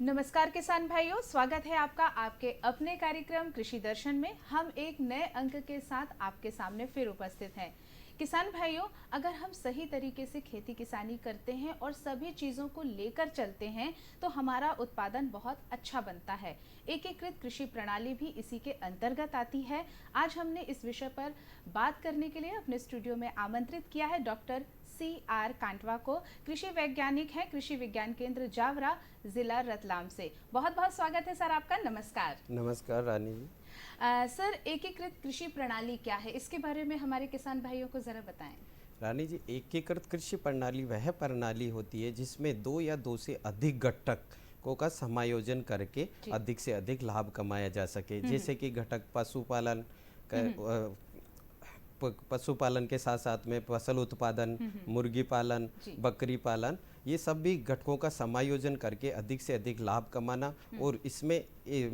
नमस्कार किसान भाइयों, स्वागत है आपका आपके अपने कार्यक्रम कृषि दर्शन में। हम एक नए अंक के साथ आपके सामने फिर उपस्थित हैं। किसान भाइयों, अगर हम सही तरीके से खेती किसानी करते हैं और सभी चीज़ों को लेकर चलते हैं तो हमारा उत्पादन बहुत अच्छा बनता है। एकीकृत कृषि प्रणाली भी इसी के अंतर्गत आती है। आज हमने इस विषय पर बात करने के लिए अपने स्टूडियो में आमंत्रित किया है डॉक्टर CR कांटवा को। कृषि वैज्ञानिक है, कृषि विज्ञान केंद्र जावरा, जिला रतलाम से। बहुत बहुत स्वागत है सर आपका। नमस्कार। नमस्कार रानी जी। सर, एकीकृत कृषि प्रणाली क्या है, इसके बारे में हमारे किसान भाइयों को जरा बताएं। रानी जी, एकीकृत कृषि प्रणाली वह प्रणाली होती है जिसमें दो या दो से अधिक घटकों का समायोजन करके अधिक से अधिक लाभ कमाया जा सके। जैसे कि घटक पशुपालन के साथ साथ में फसल उत्पादन, मुर्गी पालन, बकरी पालन, ये सब भी घटकों का समायोजन करके अधिक से अधिक लाभ कमाना। और इसमें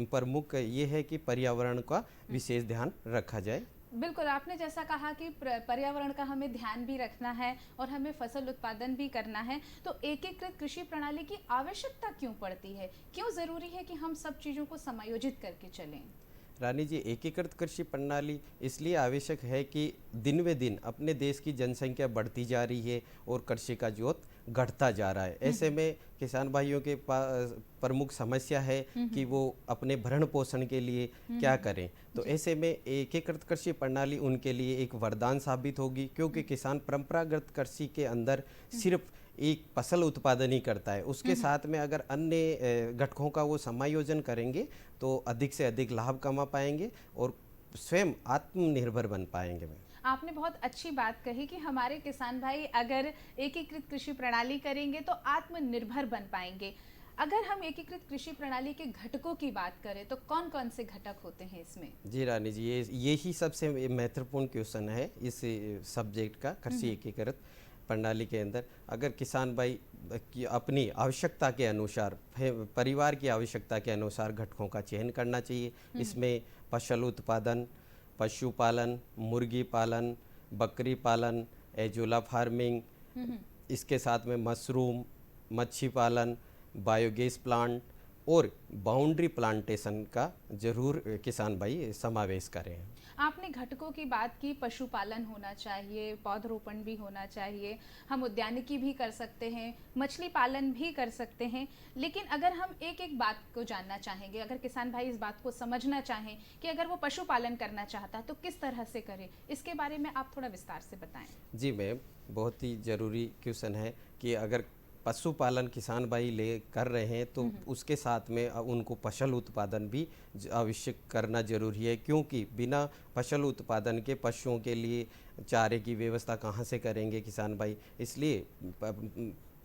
प्रमुख ये है कि पर्यावरण का विशेष ध्यान रखा जाए। बिल्कुल, आपने जैसा कहा कि पर्यावरण का हमें ध्यान भी रखना है और हमें फसल उत्पादन भी करना है, तो एकीकृत कृषि प्रणाली की आवश्यकता क्यों पड़ती है? क्यों जरूरी है कि हम सब चीजों को समायोजित करके चलें? रानी जी, एकीकृत कृषि प्रणाली इसलिए आवश्यक है कि दिन वे दिन अपने देश की जनसंख्या बढ़ती जा रही है और कृषि का जोत घटता जा रहा है। ऐसे में किसान भाइयों के प्रमुख समस्या है कि वो अपने भरण पोषण के लिए क्या करें। तो ऐसे में एकीकृत कृषि प्रणाली उनके लिए एक वरदान साबित होगी, क्योंकि किसान परंपरागत कृषि के अंदर सिर्फ एक फसल उत्पादन ही करता है। उसके साथ में अगर अन्य घटकों का वो समायोजन करेंगे तो अधिक से अधिक लाभ कमा पाएंगे और स्वयं आत्मनिर्भर बन पाएंगे। आपने बहुत अच्छी बात कही कि हमारे किसान भाई अगर एकीकृत कृषि प्रणाली करेंगे तो आत्मनिर्भर बन पाएंगे। अगर हम एकीकृत कृषि प्रणाली के घटकों की बात करें तो कौन कौन से घटक होते हैं इसमें? जी रानी जी, ये ही सबसे महत्वपूर्ण क्वेश्चन है इस सब्जेक्ट का। कृषि एकीकृत प्रणाली के अंदर अगर किसान भाई की अपनी आवश्यकता के अनुसार, परिवार की आवश्यकता के अनुसार घटकों का चयन करना चाहिए। इसमें फसल उत्पादन, पशुपालन, मुर्गी पालन, बकरी पालन, एजोला फार्मिंग, इसके साथ में मशरूम, मच्छी पालन, बायोगैस प्लांट और बाउंड्री प्लांटेशन का जरूर किसान भाई समावेश करें। आपने घटकों की बात की, पशुपालन होना चाहिए, पौधरोपण भी होना चाहिए, हम उद्यानिकी भी कर सकते हैं, मछली पालन भी कर सकते हैं। लेकिन अगर हम एक एक बात को जानना चाहेंगे, अगर किसान भाई इस बात को समझना चाहें कि अगर वो पशुपालन करना चाहता है तो किस तरह से करे, इसके बारे में आप थोड़ा विस्तार से बताएं। जी मैम, बहुत ही ज़रूरी क्वेश्चन है कि अगर पशुपालन किसान भाई ले कर रहे हैं तो उसके साथ में उनको फसल उत्पादन भी आवश्यक करना जरूरी है, क्योंकि बिना फसल उत्पादन के पशुओं के लिए चारे की व्यवस्था कहाँ से करेंगे किसान भाई। इसलिए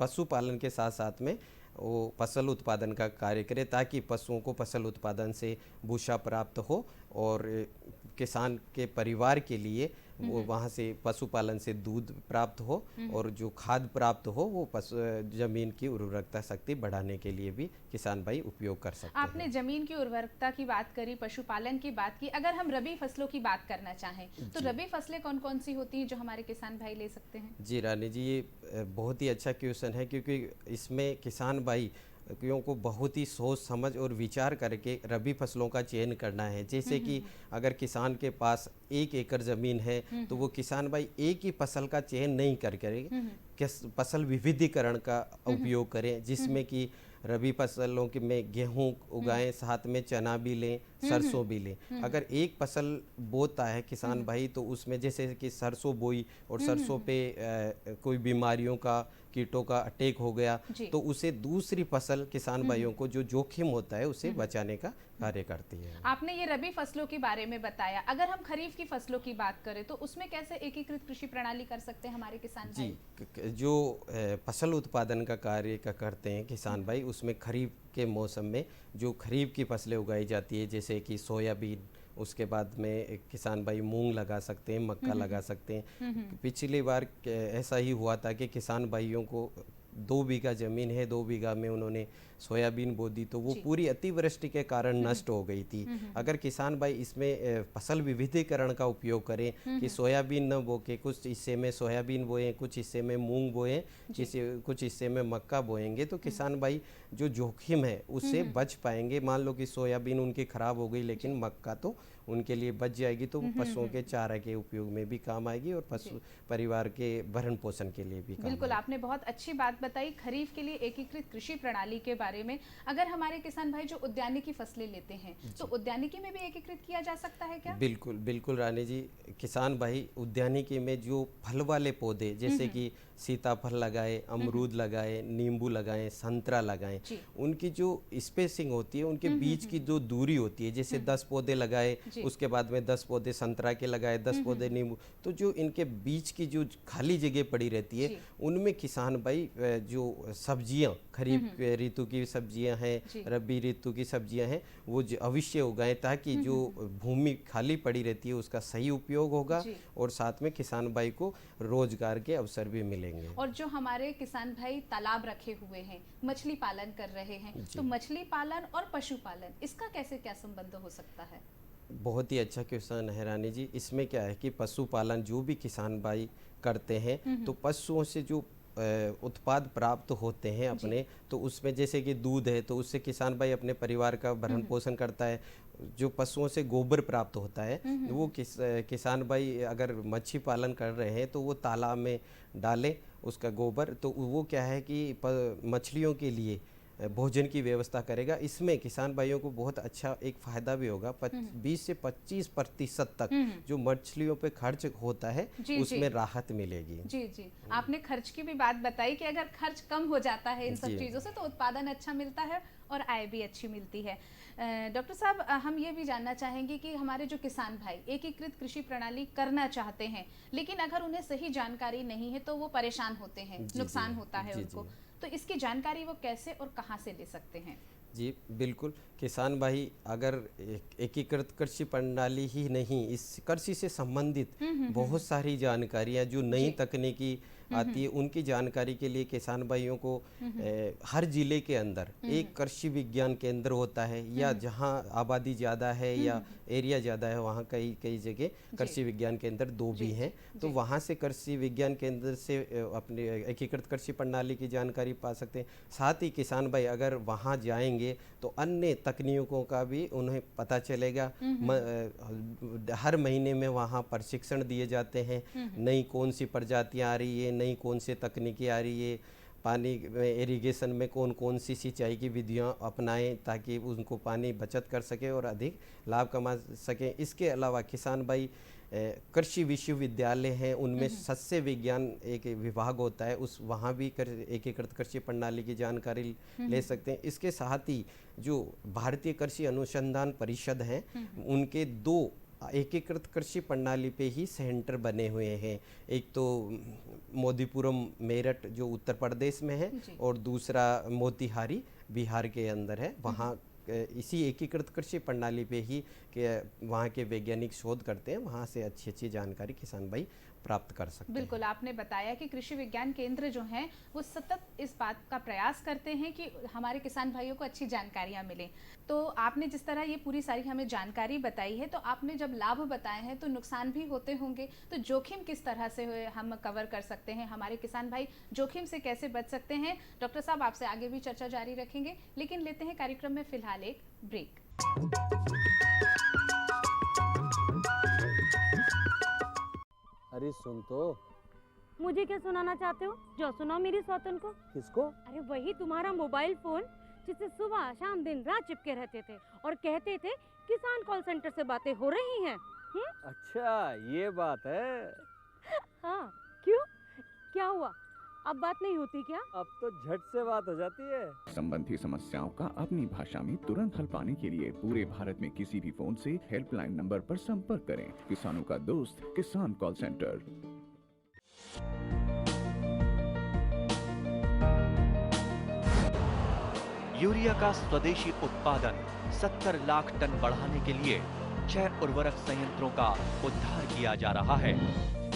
पशुपालन के साथ साथ में वो फसल उत्पादन का कार्य करे, ताकि पशुओं को फसल उत्पादन से भूसा प्राप्त हो और किसान के परिवार के लिए वो वहाँ से पशुपालन से दूध प्राप्त हो और जो खाद प्राप्त हो वो जमीन की उर्वरकता शक्ति बढ़ाने के लिए भी किसान भाई उपयोग कर सकते हैं। आपने जमीन की उर्वरकता की बात करी, पशुपालन की बात की। अगर हम रबी फसलों की बात करना चाहें तो रबी फसलें कौन कौन सी होती हैं जो हमारे किसान भाई ले सकते हैं? जी रानी जी, ये बहुत ही अच्छा क्वेश्चन है, क्योंकि इसमें किसान भाई को बहुत ही सोच समझ और विचार करके रबी फसलों का चयन करना है। जैसे कि अगर किसान के पास 1 एकड़ ज़मीन है तो वो किसान भाई एक ही फसल का चयन नहीं करेंगे, फसल विविधीकरण का उपयोग करें, जिसमें कि रबी फसलों के में गेहूं उगाएं, साथ में चना भी लें, सरसों भी लें। अगर एक फसल बोता है किसान भाई तो उसमें जैसे कि सरसों बोई और सरसों पे कोई बीमारियों का, कीटों का अटैक हो गया तो उसे दूसरी फसल किसान भाइयों को जो जोखिम होता है उसे बचाने का कार्य करती है। आपने ये रबी फसलों के बारे में बताया। अगर हम खरीफ की फसलों की बात करें तो उसमें कैसे एकीकृत कृषि प्रणाली कर सकते हैं हमारे किसान भाई? जी, जो फसल उत्पादन का कार्य करते हैं किसान भाई, उसमें खरीफ के मौसम में जो खरीफ की फसलें उगाई जाती है, जैसे कि सोयाबीन, उसके बाद में किसान भाई मूंग लगा सकते हैं, मक्का लगा सकते हैं। पिछली बार ऐसा ही हुआ था कि किसान भाइयों को 2 बीघा ज़मीन है, 2 बीघा में उन्होंने सोयाबीन बो दी तो वो पूरी अतिवृष्टि के कारण नष्ट हो गई थी। अगर किसान भाई इसमें फसल विविधीकरण का उपयोग करें कि सोयाबीन न बो के कुछ हिस्से में सोयाबीन बोएं, कुछ हिस्से में मूंग बोएं, कुछ हिस्से में मक्का बोएंगे, तो किसान भाई जो जोखिम है उससे बच पाएंगे। मान लो कि सोयाबीन उनकी खराब हो गई लेकिन मक्का तो उनके लिए बच जाएगी, तो पशुओं के चारा के उपयोग में भी काम आएगी और पशु परिवार के भरण पोषण के लिए भी काम बिल्कुल आएगी। आपने बहुत अच्छी बात बताई खरीफ के लिए एकीकृत कृषि प्रणाली के बारे में। अगर हमारे किसान भाई जो उद्यानिकी फसलें लेते हैं तो उद्यानिकी में भी एकीकृत किया जा सकता है क्या? बिल्कुल बिल्कुल रानी जी, किसान भाई उद्यानिकी में जो फल वाले पौधे जैसे कि सीताफल लगाए, अमरूद लगाए, नींबू लगाएं, संतरा लगाएं, उनकी जो स्पेसिंग होती है, उनके बीच की जो दूरी होती है, जैसे 10 पौधे लगाए उसके बाद में 10 पौधे संतरा के लगाए, 10 पौधे नींबू, तो जो इनके बीच की जो खाली जगह पड़ी रहती है उनमें किसान भाई जो सब्जियां, खरीफ ऋतु की सब्जियां हैं, रबी ऋतु की सब्जियां हैं, वो अवश्य उगाएं ताकि जो भूमि खाली पड़ी रहती है उसका सही उपयोग होगा और साथ में किसान भाई को रोजगार के अवसर भी मिलेंगे। और जो हमारे किसान भाई तालाब रखे हुए हैं, मछली पालन कर रहे हैं, तो मछली पालन और पशुपालन इसका कैसे क्या संबंध हो सकता है? बहुत ही अच्छा क्वेश्चन है रानी जी। इसमें क्या है कि पशुपालन जो भी किसान भाई करते हैं तो पशुओं से जो उत्पाद प्राप्त होते हैं अपने, तो उसमें जैसे कि दूध है तो उससे किसान भाई अपने परिवार का भरण पोषण करता है। जो पशुओं से गोबर प्राप्त होता है वो किसान भाई अगर मच्छी पालन कर रहे हैं तो वो तालाब में डालें उसका गोबर, तो वो क्या है कि मछलियों के लिए भोजन की व्यवस्था करेगा। इसमें किसान भाइयों को बहुत अच्छा एक फायदा भी होगा। 20 से 25% तक जो मछलियों पे खर्च होता है उसमें राहत मिलेगी। जी जी, आपने खर्च की भी बात बताई कि अगर खर्च कम हो जाता है इन सब चीज़ों से तो उत्पादन अच्छा मिलता है और आय भी अच्छी मिलती है। डॉक्टर साहब, हम ये भी जानना चाहेंगे कि हमारे जो किसान भाई एकीकृत कृषि प्रणाली करना चाहते हैं लेकिन अगर उन्हें सही जानकारी नहीं है तो वो परेशान होते हैं, नुकसान होता है उनको, तो इसकी जानकारी वो कैसे और कहाँ से ले सकते हैं? जी बिल्कुल, किसान भाई अगर एकीकृत कृषि प्रणाली ही नहीं, इस कृषि से संबंधित बहुत सारी जानकारियां जो नई तकनीकी आती है उनकी जानकारी के लिए किसान भाइयों को हर जिले के अंदर एक कृषि विज्ञान केंद्र होता है, या जहां आबादी ज़्यादा है या एरिया ज़्यादा है वहां कई जगह कृषि विज्ञान केंद्र 2 भी हैं, तो वहां से कृषि विज्ञान केंद्र से अपने एकीकृत कृषि प्रणाली की जानकारी पा सकते हैं। साथ ही किसान भाई अगर वहां जाएंगे तो अन्य तकनीकों का भी उन्हें पता चलेगा। हर महीने में वहाँ प्रशिक्षण दिए जाते हैं, नई कौन सी प्रजातियाँ आ रही है, नई कौन सी तकनीकी आ रही है, पानी में इरिगेशन में कौन कौन सी सिंचाई की विधियाँ अपनाएं ताकि उनको पानी बचत कर सके और अधिक लाभ कमा सकें। इसके अलावा किसान भाई कृषि विश्वविद्यालय हैं, उनमें सस्य विज्ञान एक विभाग होता है, उस वहाँ भी एकीकृत कृषि प्रणाली की जानकारी ले सकते हैं। इसके साथ ही जो भारतीय कृषि अनुसंधान परिषद है उनके 2 एकीकृत कृषि प्रणाली पे ही सेंटर बने हुए हैं। एक तो मोदीपुरम मेरठ जो उत्तर प्रदेश में है और दूसरा मोतिहारी बिहार के अंदर है। वहाँ इसी एकीकृत कृषि प्रणाली पे ही वहाँ के वैज्ञानिक शोध करते हैं, वहाँ से अच्छी जानकारी किसान भाई प्राप्त कर सकते हैं। बिल्कुल, आपने बताया कि कृषि विज्ञान केंद्र जो हैं वो सतत इस बात का प्रयास करते हैं कि हमारे किसान भाइयों को अच्छी जानकारियाँ मिलें। तो आपने जिस तरह ये पूरी सारी हमें जानकारी बताई है, तो आपने जब लाभ बताए हैं तो नुकसान भी होते होंगे, तो जोखिम किस तरह से हम कवर कर सकते हैं, हमारे किसान भाई जोखिम से कैसे बच सकते हैं? डॉक्टर साहब आपसे आगे भी चर्चा जारी रखेंगे, लेकिन लेते हैं कार्यक्रम में फिलहाल एक ब्रेक। अरे सुन तो। मुझे क्या सुनाना चाहते हो? जो सुनाओ मेरी सौतन को। किसको? अरे वही तुम्हारा मोबाइल फोन जिससे सुबह शाम दिन रात चिपके रहते थे और कहते थे किसान कॉल सेंटर से बातें हो रही हैं। अच्छा ये बात है। हाँ, क्यों? क्या हुआ? अब बात नहीं होती क्या? अब तो झट से बात हो जाती है। संबंधी समस्याओं का अपनी भाषा में तुरंत हल पाने के लिए पूरे भारत में किसी भी फोन से हेल्पलाइन नंबर पर संपर्क करें। किसानों का दोस्त किसान कॉल सेंटर। यूरिया का स्वदेशी उत्पादन 70 लाख टन बढ़ाने के लिए 6 उर्वरक संयंत्रों का उद्धार किया जा रहा है।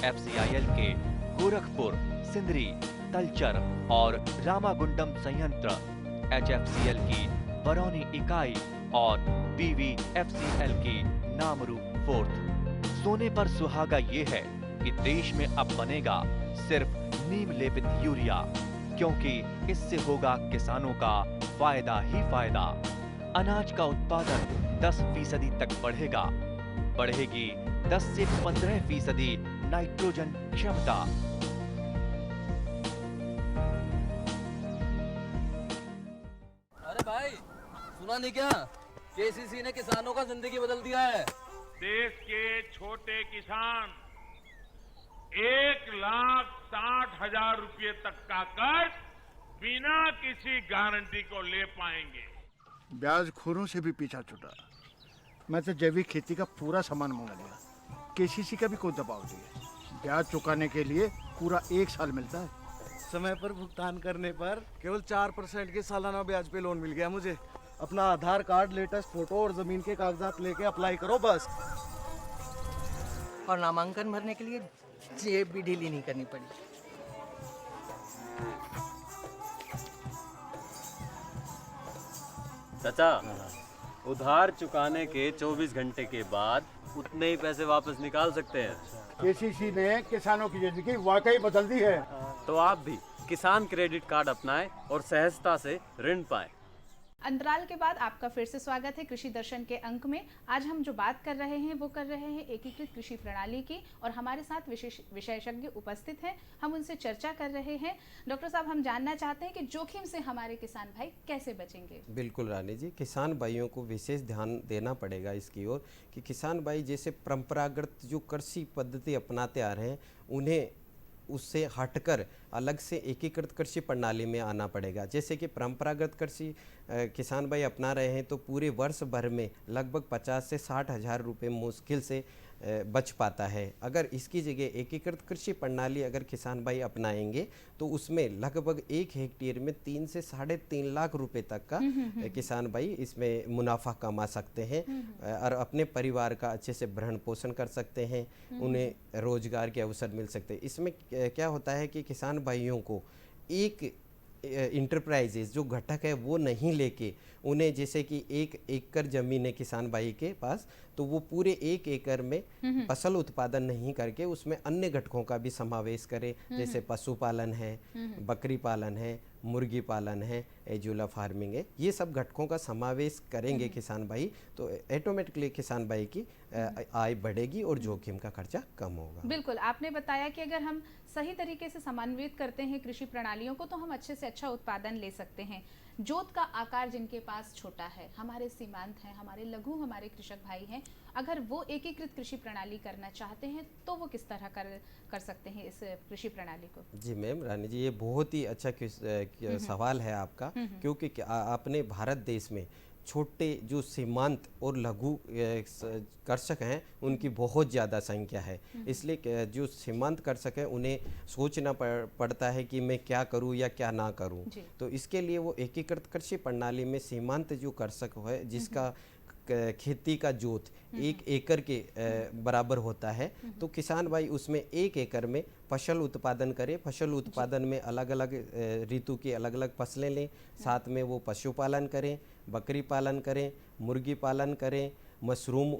FCIL के गोरखपुर, सिंदरी, तलचर और रामागुंडम संयंत्र HFCL की बरौनी इकाई और PVFCL की नामरू 4th। सोने पर सुहागा ये है कि देश में अब बनेगा सिर्फ नीम लेपित यूरिया, क्योंकि इससे होगा किसानों का फायदा ही फायदा। अनाज का उत्पादन 10% तक बढ़ेगा, बढ़ेगी 10 से 15% नाइट्रोजन क्षमता। अरे भाई, सुना नहीं क्या? केसीसी ने किसानों का जिंदगी बदल दिया है। देश के छोटे किसान 1,60,000 रुपए तक का कर्ज बिना किसी गारंटी को ले पाएंगे। ब्याज खोरों से भी पीछा छूटा। मैं तो जैविक खेती का पूरा सामान मंगा लिया। केसीसी का भी कोई दबाव नहीं है। ब्याज चुकाने के लिए पूरा 1 साल मिलता है। समय पर भुगतान करने पर केवल 4% के सालाना ब्याज पे लोन मिल गया मुझे। अपना आधार कार्ड, लेटेस्ट फोटो और जमीन के कागजात लेके अप्लाई करो बस। और नामांकन भरने के लिए जेब भी ढीली नहीं करनी पड़ी। चाचा, उधार चुकाने के 24 घंटे के बाद उतने ही पैसे वापस निकाल सकते हैं। केसीसी ने किसानों की जिंदगी वाकई बदल दी है। तो आप भी किसान क्रेडिट कार्ड अपनाएं और सहजता से ऋण पाएं। अंतराल के बाद आपका फिर से स्वागत है कृषि दर्शन के अंक में। आज हम जो बात कर रहे हैं वो कर रहे हैं एकीकृत कृषि प्रणाली की, और हमारे साथ विशेष विशेषज्ञ उपस्थित हैं। हम उनसे चर्चा कर रहे हैं। डॉक्टर साहब, हम जानना चाहते हैं कि जोखिम से हमारे किसान भाई कैसे बचेंगे? बिल्कुल रानी जी, किसान भाइयों को विशेष ध्यान देना पड़ेगा इसकी ओर कि किसान भाई जैसे परंपरागत जो कृषि पद्धति अपनाते आ रहे हैं, उन्हें उससे हटकर अलग से एकीकृत कृषि प्रणाली में आना पड़ेगा। जैसे कि परंपरागत कृषि किसान भाई अपना रहे हैं तो पूरे वर्ष भर में लगभग 50 से 60 हज़ार रुपये मुश्किल से बच पाता है। अगर इसकी जगह एकीकृत कृषि प्रणाली अगर किसान भाई अपनाएंगे तो उसमें लगभग 1 हेक्टेयर में 3 से 3.5 लाख रुपए तक का किसान भाई इसमें मुनाफा कमा सकते हैं और अपने परिवार का अच्छे से भरण पोषण कर सकते हैं, उन्हें रोजगार के अवसर मिल सकते हैं। इसमें क्या होता है कि किसान भाइयों को एक इंटरप्राइजेज जो घटक है वो नहीं लेके उन्हें, जैसे कि 1 एकड़ जमीन है किसान भाई के पास, तो वो पूरे 1 एकड़ में फसल उत्पादन नहीं करके उसमें अन्य घटकों का भी समावेश करे, जैसे पशुपालन है, बकरी पालन है, मुर्गी पालन है, एजुला फार्मिंग है। ये सब घटकों का समावेश करेंगे किसान भाई तो ऑटोमेटिकली किसान भाई की आय बढ़ेगी और जोखिम का खर्चा कम होगा। बिल्कुल, आपने बताया कि अगर हम सही तरीके से समन्वित करते हैं कृषि प्रणालियों को तो हम अच्छे से अच्छा उत्पादन ले सकते हैं। जोत का आकार जिनके पास छोटा है, हमारे सीमांत हैं, हमारे लघु हमारे कृषक भाई हैं, अगर वो एकीकृत कृषि प्रणाली करना चाहते हैं तो वो किस तरह कर सकते हैं इस कृषि प्रणाली को? जी मैम, रानी जी, ये बहुत ही अच्छा सवाल है आपका, क्योंकि अपने भारत देश में छोटे जो सीमांत और लघु कृषक हैं उनकी बहुत ज़्यादा संख्या है। इसलिए जो सीमांत कृषक हैं उन्हें सोचना पड़ता है कि मैं क्या करूं या क्या ना करूं। तो इसके लिए वो एकीकृत कृषि प्रणाली में सीमांत जो कृषक है जिसका खेती का जोत 1 एकड़ के बराबर होता है, तो किसान भाई उसमें 1 एकड़ में फसल उत्पादन करें। फसल उत्पादन में अलग अलग ऋतु की अलग अलग फसलें लें, साथ में वो पशुपालन करें, बकरी पालन करें, मुर्गी पालन करें, मशरूम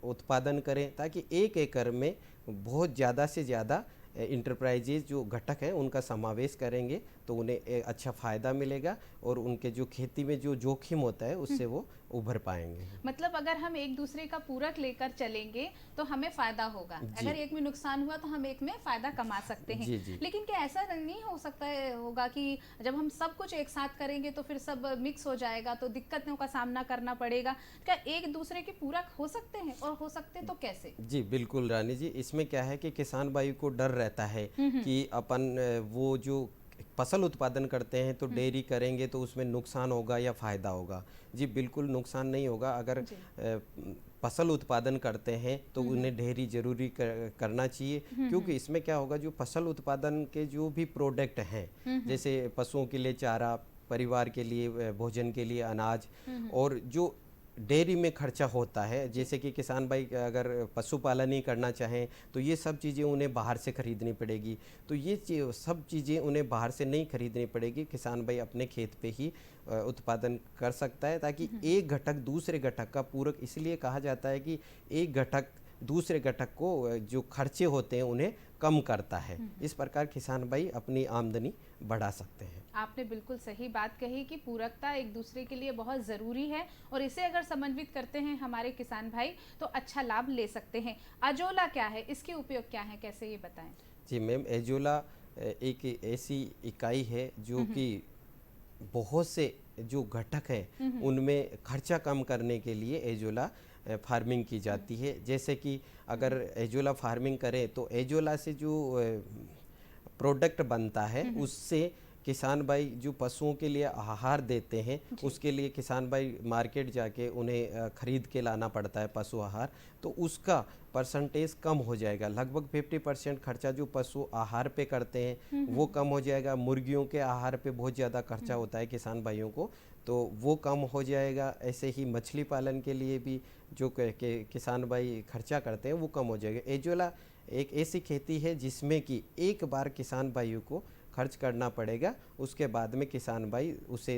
उत्पादन करें, ताकि 1 एकड़ में बहुत ज़्यादा से ज़्यादा इंटरप्राइजेज जो घटक हैं उनका समावेश करेंगे तो उन्हें अच्छा फ़ायदा मिलेगा और उनके जो खेती में जो जोखिम होता है उससे वो उभर पाएंगे। मतलब अगर हम एक दूसरे का पूरक लेकर चलेंगे तो हमें फायदा होगा, अगर एक में नुकसान हुआ तो हम एक में फायदा कमा सकते हैं। जी। लेकिन क्या ऐसा नहीं हो सकता होगा कि जब हम सब कुछ एक साथ करेंगे तो फिर सब मिक्स हो जाएगा तो दिक्कतों का सामना करना पड़ेगा? क्या एक दूसरे के पूरक हो सकते हैं, और हो सकते तो कैसे? जी बिल्कुल रानी जी, इसमें क्या है कि किसान भाई को डर रहता है कि अपन वो जो फसल उत्पादन करते हैं तो डेयरी करेंगे तो उसमें नुकसान होगा या फ़ायदा होगा। जी बिल्कुल नुकसान नहीं होगा। अगर फसल उत्पादन करते हैं तो उन्हें डेयरी जरूरी करना चाहिए, क्योंकि इसमें क्या होगा, जो फसल उत्पादन के जो भी प्रोडक्ट हैं जैसे पशुओं के लिए चारा, परिवार के लिए भोजन के लिए अनाज, और जो डेयरी में खर्चा होता है, जैसे कि किसान भाई अगर पशुपालन ही करना चाहें तो ये सब चीज़ें उन्हें बाहर से खरीदनी पड़ेगी। तो ये सब चीज़ें उन्हें बाहर से नहीं खरीदनी पड़ेगी, किसान भाई अपने खेत पे ही उत्पादन कर सकता है, ताकि एक घटक दूसरे घटक का पूरक, इसलिए कहा जाता है कि एक घटक दूसरे घटक को जो खर्चे होते हैं उन्हें कम करता है। इस प्रकार किसान भाई अपनी आमदनी बढ़ा सकते हैं। आपने बिल्कुल सही बात कही कि पूरकता एक दूसरे के लिए बहुत ज़रूरी है और इसे अगर समन्वित करते हैं हमारे किसान भाई तो अच्छा लाभ ले सकते हैं। अजोला क्या है, इसके उपयोग क्या है, कैसे ये बताएं? जी मैम, एजोला एक ऐसी इकाई है जो कि बहुत से जो घटक हैं उनमें खर्चा कम करने के लिए एजोला फार्मिंग की जाती है। जैसे कि अगर एजोला फार्मिंग करें तो एजोला से जो प्रोडक्ट बनता है उससे किसान भाई जो पशुओं के लिए आहार देते हैं उसके लिए किसान भाई मार्केट जाके उन्हें खरीद के लाना पड़ता है पशु आहार, तो उसका परसेंटेज कम हो जाएगा। लगभग 50% खर्चा जो पशु आहार पे करते हैं वो कम हो जाएगा। मुर्गियों के आहार पे बहुत ज़्यादा खर्चा होता है किसान भाइयों को, तो वो कम हो जाएगा। ऐसे ही मछली पालन के लिए भी जो किसान भाई खर्चा करते हैं वो कम हो जाएगा। एजोला एक ऐसी खेती है जिसमें कि एक बार किसान भाइयों को खर्च करना पड़ेगा, उसके बाद में किसान भाई उसे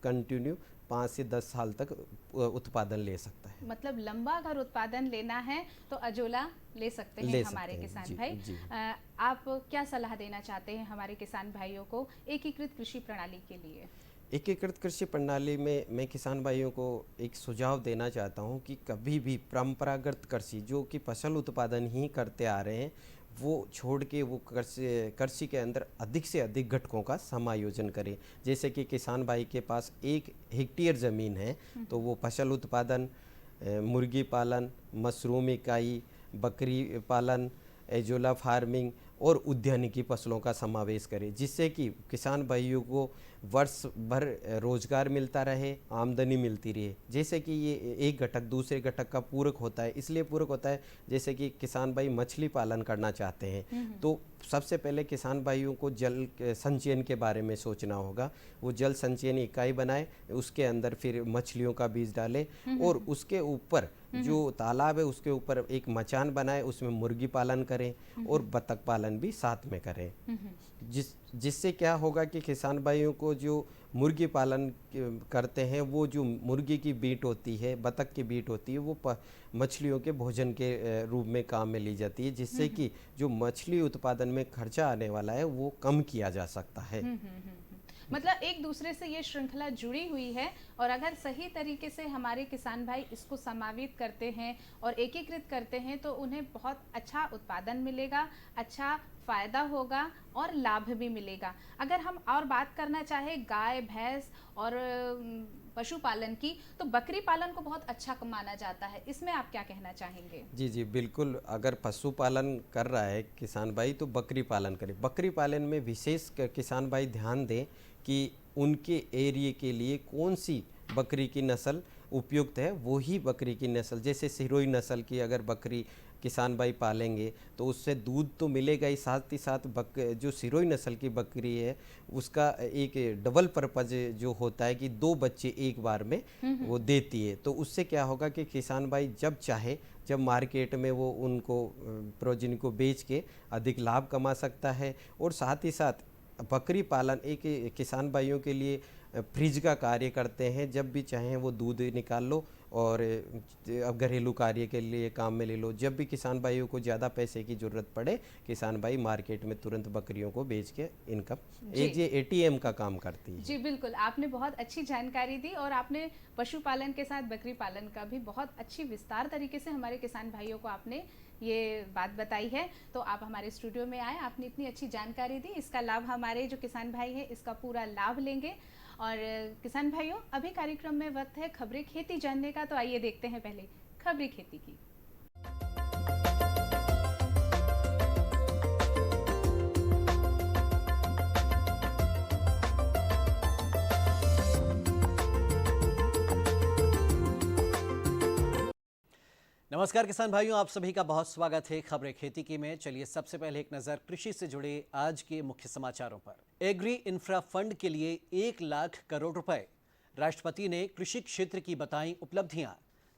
कंटिन्यू 5 से 10 साल तक उत्पादन ले सकता है। मतलब लंबा अगर उत्पादन लेना है तो अजोला ले सकते हैं हमारे किसान भाई। आप क्या सलाह देना चाहते हैं हमारे किसान भाइयों को एकीकृत कृषि प्रणाली के लिए? एकीकृत कृषि प्रणाली में मैं किसान भाइयों को एक सुझाव देना चाहता हूं कि कभी भी परंपरागत कृषि जो कि फसल उत्पादन ही करते आ रहे हैं वो छोड़ के वो कृषि के अंदर अधिक से अधिक घटकों का समायोजन करें। जैसे कि किसान भाई के पास 1 हेक्टेयर ज़मीन है तो वो फसल उत्पादन, मुर्गी पालन, मशरूम इकाई, बकरी पालन, एजोला फार्मिंग और उद्यानिकी फसलों का समावेश करें, जिससे कि किसान भाइयों को वर्ष भर रोजगार मिलता रहे, आमदनी मिलती रहे। जैसे कि ये एक घटक दूसरे घटक का पूरक होता है, इसलिए पूरक होता है जैसे कि किसान भाई मछली पालन करना चाहते हैं तो सबसे पहले किसान भाइयों को जल संचयन के बारे में सोचना होगा। वो जल संचयन इकाई बनाए, उसके अंदर फिर मछलियों का बीज डाले और उसके ऊपर जो तालाब है उसके ऊपर एक मचान बनाए, उसमें मुर्गी पालन करें और बतख पालन भी साथ में करें। जिससे क्या होगा कि किसान भाइयों को जो मुर्गी पालन करते हैं वो जो मुर्गी की बीट होती है, बतख की बीट होती है, वो मछलियों के भोजन के रूप में काम में ली जाती है, जिससे कि जो मछली उत्पादन में खर्चा आने वाला है वो कम किया जा सकता है। मतलब एक दूसरे से ये श्रृंखला जुड़ी हुई है और अगर सही तरीके से हमारे किसान भाई इसको समावित करते हैं और एकीकृत करते हैं तो उन्हें बहुत अच्छा उत्पादन मिलेगा, अच्छा फ़ायदा होगा और लाभ भी मिलेगा। अगर हम और बात करना चाहें गाय, भैंस और पशुपालन की तो बकरी पालन को बहुत अच्छा माना जाता है, इसमें आप क्या कहना चाहेंगे? जी बिल्कुल, अगर पशुपालन कर रहा है किसान भाई तो बकरी पालन करें। बकरी पालन में विशेष किसान भाई ध्यान दें कि उनके एरिया के लिए कौन सी बकरी की नस्ल उपयुक्त है, वही बकरी की नस्ल, जैसे सिरोही नस्ल की अगर बकरी किसान भाई पालेंगे तो उससे दूध तो मिलेगा ही, साथ ही साथ जो सिरोही नस्ल की बकरी है उसका एक डबल पर्पज जो होता है कि 2 बच्चे एक बार में वो देती है। तो उससे क्या होगा कि किसान भाई जब चाहे जब मार्केट में वो उनको प्रोजनी को बेच के अधिक लाभ कमा सकता है। और साथ ही साथ बकरी पालन एक किसान भाइयों के लिए फ्रिज का कार्य करते हैं, जब भी चाहें वो दूध निकाल लो और घरेलू कार्य के लिए काम में ले लो। जब भी किसान भाइयों को ज़्यादा पैसे की ज़रूरत पड़े किसान भाई मार्केट में तुरंत बकरियों को बेच के इनकम एक ये ATM का काम करती है। जी बिल्कुल, आपने बहुत अच्छी जानकारी दी और आपने पशुपालन के साथ बकरी पालन का भी बहुत अच्छी विस्तार तरीके से हमारे किसान भाइयों को आपने ये बात बताई है। तो आप हमारे स्टूडियो में आए, आपने इतनी अच्छी जानकारी दी, इसका लाभ हमारे जो किसान भाई हैं इसका पूरा लाभ लेंगे। और किसान भाइयों, अभी कार्यक्रम में वक्त है खबरें खेती जानने का, तो आइए देखते हैं पहले खबरें खेती की। नमस्कार किसान भाइयों, आप सभी का बहुत स्वागत है खबरें खेती की में। चलिए सबसे पहले एक नज़र कृषि से जुड़े आज के मुख्य समाचारों पर। एग्री इंफ्रा फंड के लिए 1 लाख करोड़ रुपए। राष्ट्रपति ने कृषि क्षेत्र की बताई उपलब्धियां।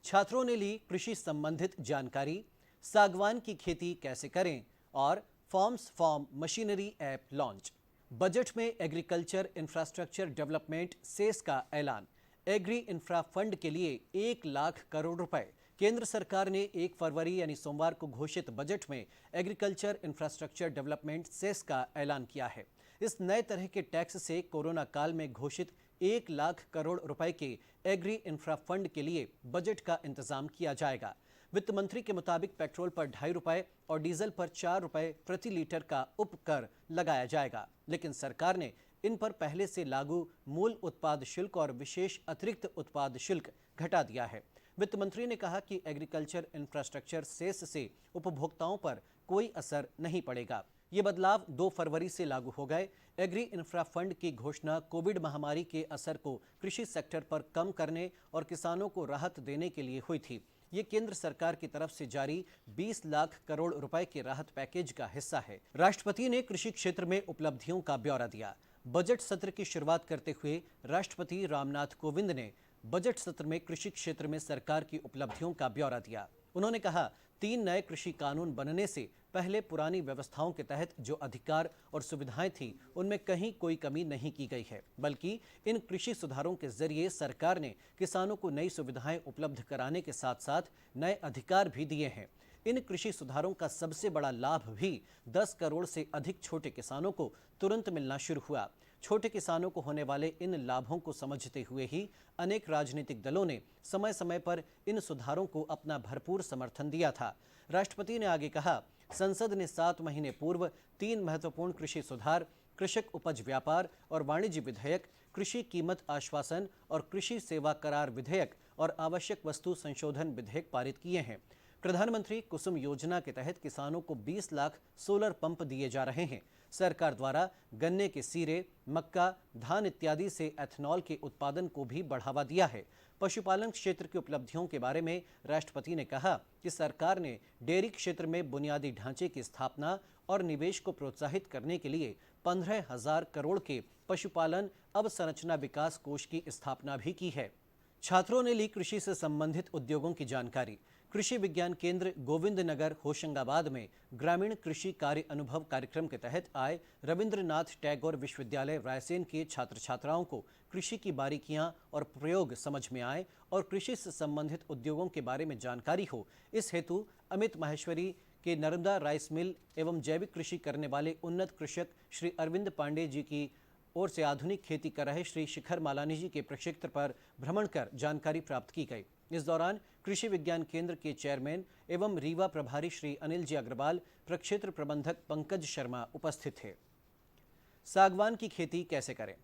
छात्रों ने ली कृषि संबंधित जानकारी। सागवान की खेती कैसे करें और forms farm machinery app launch. Budget में एग्रीकल्चर इंफ्रास्ट्रक्चर डेवलपमेंट सेस का ऐलान। एग्री इंफ्रा फंड के लिए 1 लाख करोड़ रुपए। केंद्र सरकार ने 1 फरवरी यानी सोमवार को घोषित बजट में एग्रीकल्चर इंफ्रास्ट्रक्चर डेवलपमेंट सेस का ऐलान किया है। इस नए तरह के टैक्स से कोरोना काल में घोषित 1 लाख करोड़ रुपए के एग्री इंफ्रा फंड के लिए बजट का इंतजाम किया जाएगा। वित्त मंत्री के मुताबिक पेट्रोल पर 2.5 रुपए और डीजल पर 4 रुपए प्रति लीटर का उपकर लगाया जाएगा, लेकिन सरकार ने इन पर पहले से लागू मूल उत्पाद शुल्क और विशेष अतिरिक्त उत्पाद शुल्क घटा दिया है। वित्त मंत्री ने कहा कि एग्रीकल्चर इंफ्रास्ट्रक्चर सेस से उपभोक्ताओं पर कोई असर नहीं पड़ेगा। ये बदलाव 2 फरवरी से लागू हो गए। एग्री इंफ्रा फंड की घोषणा कोविड महामारी के असर को कृषि सेक्टर पर कम करने और किसानों को राहत देने के लिए हुई थी। ये केंद्र सरकार की तरफ से जारी 20 लाख करोड़ रुपए के राहत पैकेज का हिस्सा है। राष्ट्रपति ने कृषि क्षेत्र में उपलब्धियों का ब्यौरा दिया। बजट सत्र की शुरुआत करते हुए राष्ट्रपति रामनाथ कोविंद ने बजट सत्र में कृषि क्षेत्र में सरकार की उपलब्धियों का ब्यौरा दिया। उन्होंने कहा, 3 नए कृषि कानून बनने से पहले पुरानी व्यवस्थाओं के तहत जो अधिकार और सुविधाएं थी उनमें कहीं कोई कमी नहीं की गई है, बल्कि इन कृषि सुधारों के जरिए सरकार ने किसानों को नई सुविधाएं उपलब्ध कराने के साथ साथ नए अधिकार भी दिए हैं। इन कृषि सुधारों का सबसे बड़ा लाभ भी 10 करोड़ से अधिक छोटे किसानों को तुरंत मिलना शुरू हुआ। छोटे किसानों को होने वाले इन लाभों को समझते हुए ही अनेक राजनीतिक दलों ने समय समय पर इन सुधारों को अपना भरपूर समर्थन दिया था। राष्ट्रपति ने आगे कहा, संसद ने 7 महीने पूर्व 3 महत्वपूर्ण कृषि सुधार, कृषक उपज व्यापार और वाणिज्य विधेयक, कृषि कीमत आश्वासन और कृषि सेवा करार विधेयक और आवश्यक वस्तु संशोधन विधेयक पारित किए हैं। प्रधानमंत्री कुसुम योजना के तहत किसानों को 20 लाख सोलर पंप दिए जा रहे हैं। सरकार द्वारा गन्ने के सीरे, मक्का, धान इत्यादि से एथनॉल के उत्पादन को भी बढ़ावा दिया है। पशुपालन क्षेत्र की उपलब्धियों के बारे में राष्ट्रपति ने कहा कि सरकार ने डेयरी क्षेत्र में बुनियादी ढांचे की स्थापना और निवेश को प्रोत्साहित करने के लिए 15,000 करोड़ के पशुपालन अवसंरचना विकास कोष की स्थापना भी की है। छात्रों ने ली कृषि से संबंधित उद्योगों की जानकारी। कृषि विज्ञान केंद्र गोविंद नगर होशंगाबाद में ग्रामीण कृषि कार्य अनुभव कार्यक्रम के तहत आए रविंद्रनाथ टैगोर विश्वविद्यालय रायसेन के छात्र छात्राओं को कृषि की बारीकियां और प्रयोग समझ में आए और कृषि से संबंधित उद्योगों के बारे में जानकारी हो, इस हेतु अमित माहेश्वरी के नर्मदा राइस मिल एवं जैविक कृषि करने वाले उन्नत कृषक श्री अरविंद पांडे जी की ओर से आधुनिक खेती कर रहे श्री शिखर मालानी जी के प्रक्षेत्र पर भ्रमण कर जानकारी प्राप्त की गई। इस दौरान कृषि विज्ञान केंद्र के चेयरमैन एवं रीवा प्रभारी श्री अनिल जी अग्रवाल, प्रक्षेत्र प्रबंधक पंकज शर्मा उपस्थित थे। सागवान की खेती कैसे करें?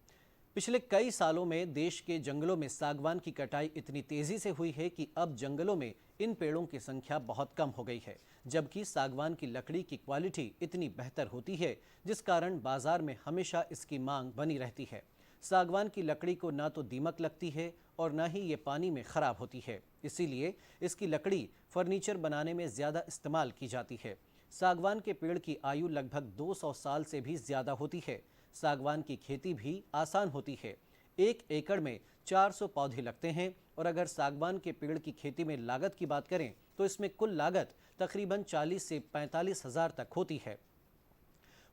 पिछले कई सालों में देश के जंगलों में सागवान की कटाई इतनी तेजी से हुई है कि अब जंगलों में इन पेड़ों की संख्या बहुत कम हो गई है, जबकि सागवान की लकड़ी की क्वालिटी इतनी बेहतर होती है जिस कारण बाजार में हमेशा इसकी मांग बनी रहती है। सागवान की लकड़ी को ना तो दीमक लगती है और ना ही ये पानी में खराब होती है, इसीलिए इसकी लकड़ी फर्नीचर बनाने में ज़्यादा इस्तेमाल की जाती है। सागवान के पेड़ की आयु लगभग 200 साल से भी ज़्यादा होती है। सागवान की खेती भी आसान होती है। 1 एकड़ में 400 पौधे लगते हैं और अगर सागवान के पेड़ की खेती में लागत की बात करें तो इसमें कुल लागत तकरीबन 40 से 45 हज़ार तक होती है।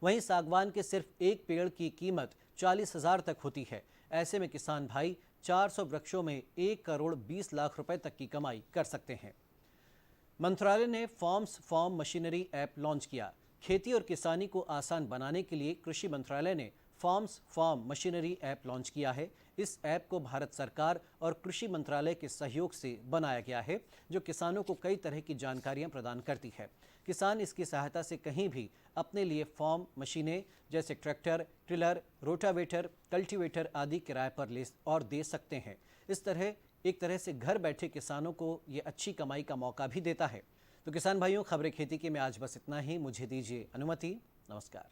वहीं सागवान के सिर्फ एक पेड़ की कीमत 40 हज़ार तक होती है। ऐसे में किसान भाई 400 वृक्षों में 1 करोड़ 20 लाख रुपए तक की कमाई कर सकते हैं। मंत्रालय ने forms farm machinery app launch किया। खेती और किसानी को आसान बनाने के लिए कृषि मंत्रालय ने forms farm machinery app launch किया है। इस ऐप को भारत सरकार और कृषि मंत्रालय के सहयोग से बनाया गया है, जो किसानों को कई तरह की जानकारियां प्रदान करती है। किसान इसकी सहायता से कहीं भी अपने लिए फॉर्म मशीनें जैसे ट्रैक्टर, टिलर, रोटावेटर, कल्टीवेटर आदि किराए पर ले और दे सकते हैं। इस तरह एक तरह से घर बैठे किसानों को ये अच्छी कमाई का मौका भी देता है। तो किसान भाइयों, खबरें खेती की में आज बस इतना ही। मुझे दीजिए अनुमति। नमस्कार।